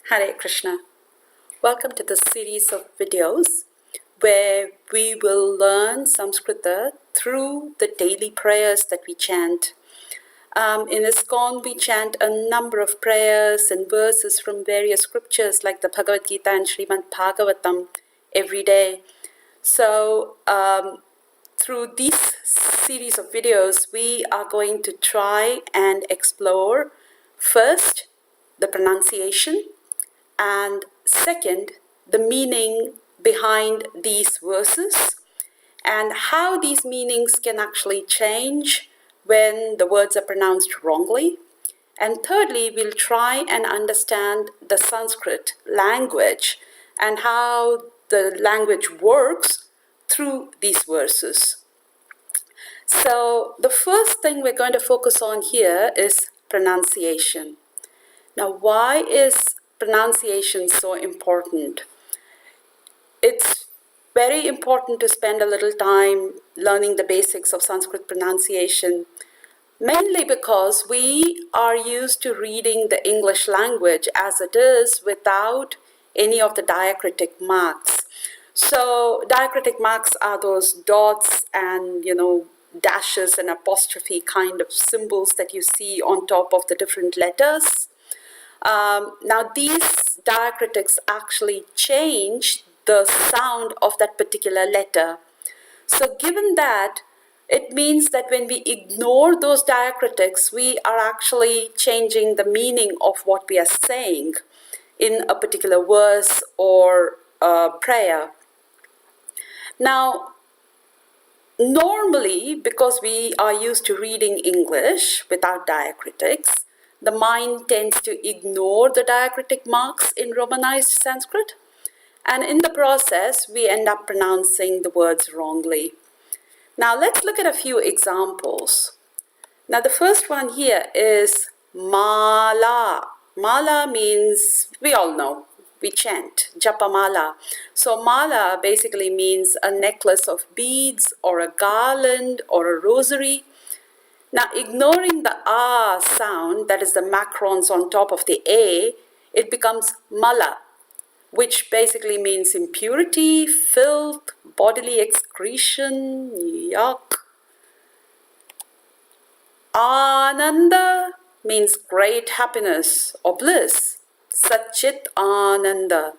Hare Krishna. Welcome to this series of videos where we will learn Sanskrita through the daily prayers that we chant. In ISKCON, we chant a number of prayers and verses from various scriptures like the Bhagavad Gita and Srimad Bhagavatam every day. So through this series of videos, we are going to try and explore first the pronunciation, and second, the meaning behind these verses and how these meanings can actually change when the words are pronounced wrongly. And thirdly, we'll try and understand the Sanskrit language and how the language works through these verses. So the first thing we're going to focus on here is pronunciation. Now, why is pronunciation so important? It's very important to spend a little time learning the basics of Sanskrit pronunciation, mainly because we are used to reading the English language as it is without any of the diacritic marks. So diacritic marks are those dots and, dashes and apostrophe kind of symbols that you see on top of the different letters. Now, these diacritics actually change the sound of that particular letter. So given that, it means that when we ignore those diacritics, we are actually changing the meaning of what we are saying in a particular verse or prayer. Now, normally, because we are used to reading English without diacritics, the mind tends to ignore the diacritic marks in Romanized Sanskrit, and in the process, we end up pronouncing the words wrongly. Now, let's look at a few examples. Now, the first one here is mala. Mala means, we all know, we chant, japa mala. So mala basically means a necklace of beads or a garland or a rosary. Now, ignoring the ah sound, that is the macrons on top of the a, it becomes mala, which basically means impurity, filth, bodily excretion, yuck. Ananda means great happiness or bliss, Satchit Ananda.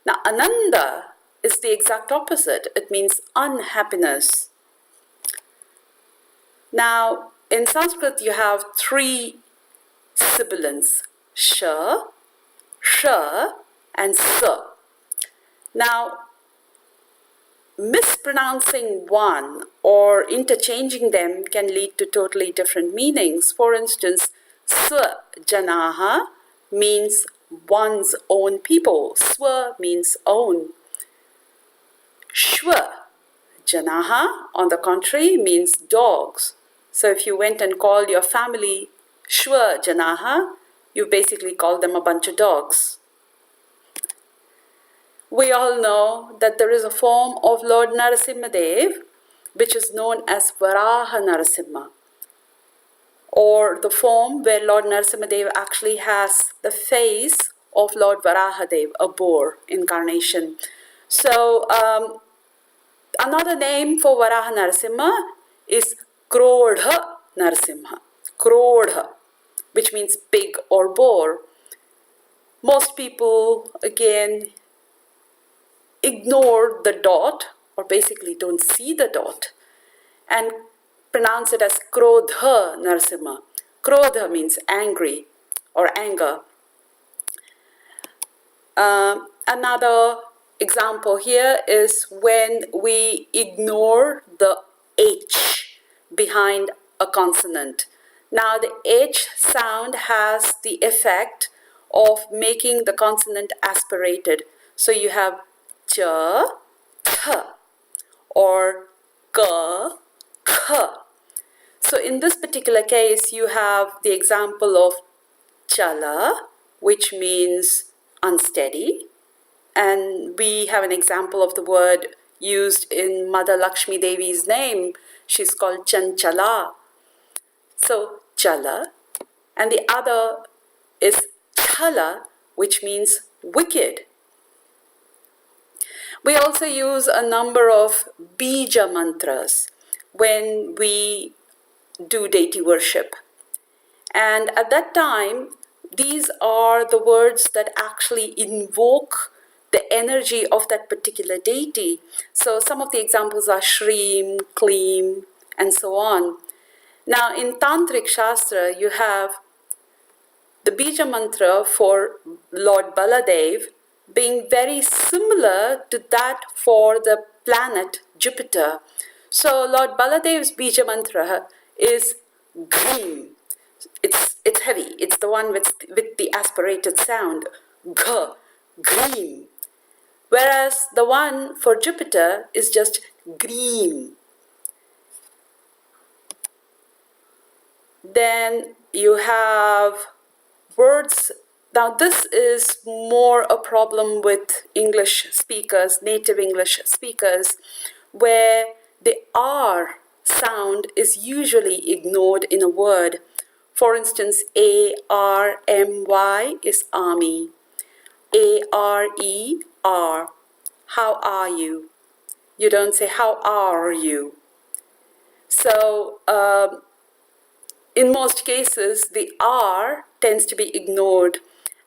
Now, Ananda is the exact opposite. It means unhappiness. Now, in Sanskrit, you have three sibilants, sh, sh, and s. Now, mispronouncing one or interchanging them can lead to totally different meanings. For instance, swa janaha means one's own people. Swa means own. Shwa janaha, on the contrary, means dogs. So if you went and called your family Shwa janaha, you basically called them a bunch of dogs. We all know that there is a form of Lord Narasimhadev which is known as Varaha Narasimha, or the form where Lord Narasimhadev actually has the face of Lord Varahadev, a boar incarnation. So another name for Varaha Narasimha is Krodha Narasimha, Krodha, which means pig or boar. Most people, again, ignore the dot, or basically don't see the dot, and pronounce it as Krodha Narasimha. Krodha means angry or anger. Another example here is when we ignore the H behind a consonant. Now, the H sound has the effect of making the consonant aspirated. So you have cha, th, or ka, kha. So in this particular case, you have the example of chala, which means unsteady. And we have an example of the word used in Mother Lakshmi Devi's name. She's called Chanchala. So chala. And the other is chala, which means wicked. We also use a number of bija mantras when we do deity worship. And at that time, these are the words that actually invoke the energy of that particular deity. So some of the examples are Shreem, Kleem, and so on. Now, in Tantric Shastra, you have the Bija mantra for Lord Baladev being very similar to that for the planet Jupiter. So Lord Baladev's Bija mantra is Grim. It's heavy. It's the one with the aspirated sound, G, Green. Whereas the one for Jupiter is just green. Then you have words. Now this is more a problem with English speakers, native English speakers, where the R sound is usually ignored in a word. For instance, A-R-M-Y is army. A-R-E-R, how are you? You don't say, how are you? So in most cases, the R tends to be ignored.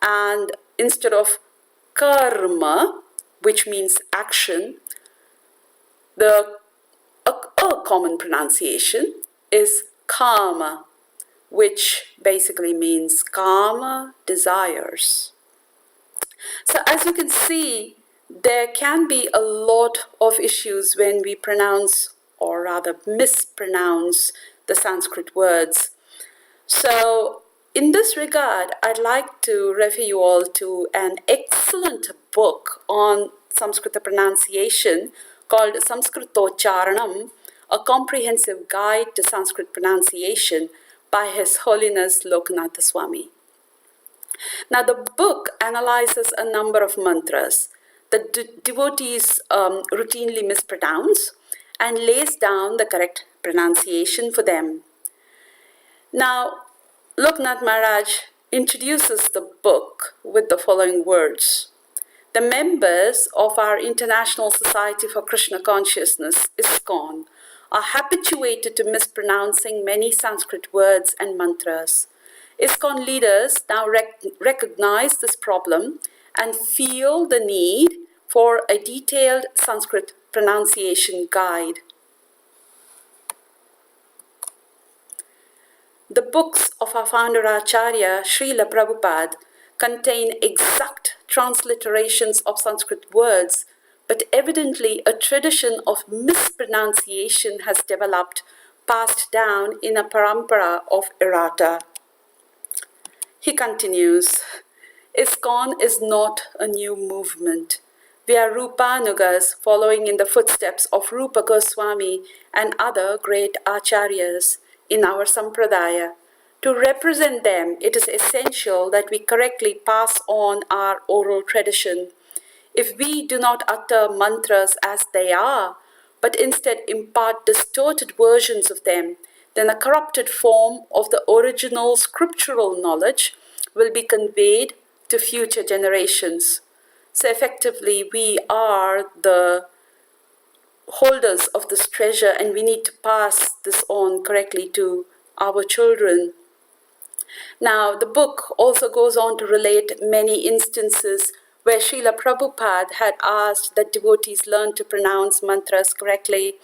And instead of karma, which means action, a common pronunciation is kama, which basically means kama, desires. So as you can see, there can be a lot of issues when we pronounce, or rather mispronounce, the Sanskrit words. So in this regard, I'd like to refer you all to an excellent book on Sanskrit pronunciation called Samskritocharanam, a comprehensive guide to Sanskrit pronunciation by His Holiness Lokanath Swami. Now, the book analyzes a number of mantras that devotees routinely mispronounce and lays down the correct pronunciation for them. Now, Lokanath Maharaj introduces the book with the following words. The members of our International Society for Krishna Consciousness, ISKCON, are habituated to mispronouncing many Sanskrit words and mantras. ISKCON leaders now recognize this problem and feel the need for a detailed Sanskrit pronunciation guide. The books of our founder Acharya, Srila Prabhupada, contain exact transliterations of Sanskrit words, but evidently a tradition of mispronunciation has developed, passed down in a parampara of errata. He continues, ISKCON is not a new movement. We are Rupanugas following in the footsteps of Rupa Goswami and other great acharyas in our sampradaya. To represent them, it is essential that we correctly pass on our oral tradition. If we do not utter mantras as they are, but instead impart distorted versions of them, then a corrupted form of the original scriptural knowledge will be conveyed to future generations. So effectively, we are the holders of this treasure, and we need to pass this on correctly to our children. Now, the book also goes on to relate many instances where Srila Prabhupada had asked that devotees learn to pronounce mantras correctly,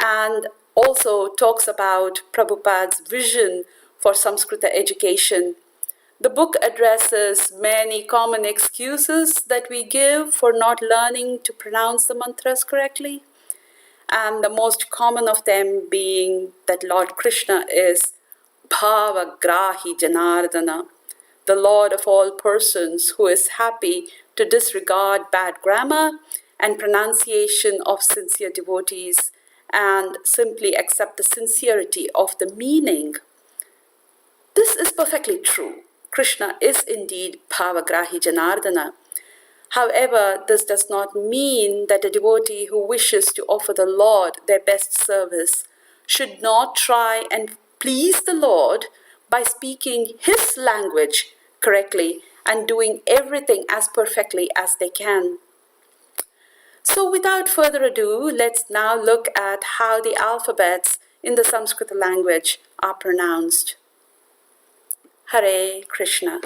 and also talks about Prabhupada's vision for Samskrita education. The book addresses many common excuses that we give for not learning to pronounce the mantras correctly, and the most common of them being that Lord Krishna is Bhavagrahi Janardana, the Lord of all persons who is happy to disregard bad grammar and pronunciation of sincere devotees and simply accept the sincerity of the meaning. This is perfectly true. Krishna is indeed Bhavagrahi Janardana. However, this does not mean that a devotee who wishes to offer the Lord their best service should not try and please the Lord by speaking his language correctly and doing everything as perfectly as they can. So without further ado, let's now look at how the alphabets in the Sanskrit language are pronounced. Hare Krishna.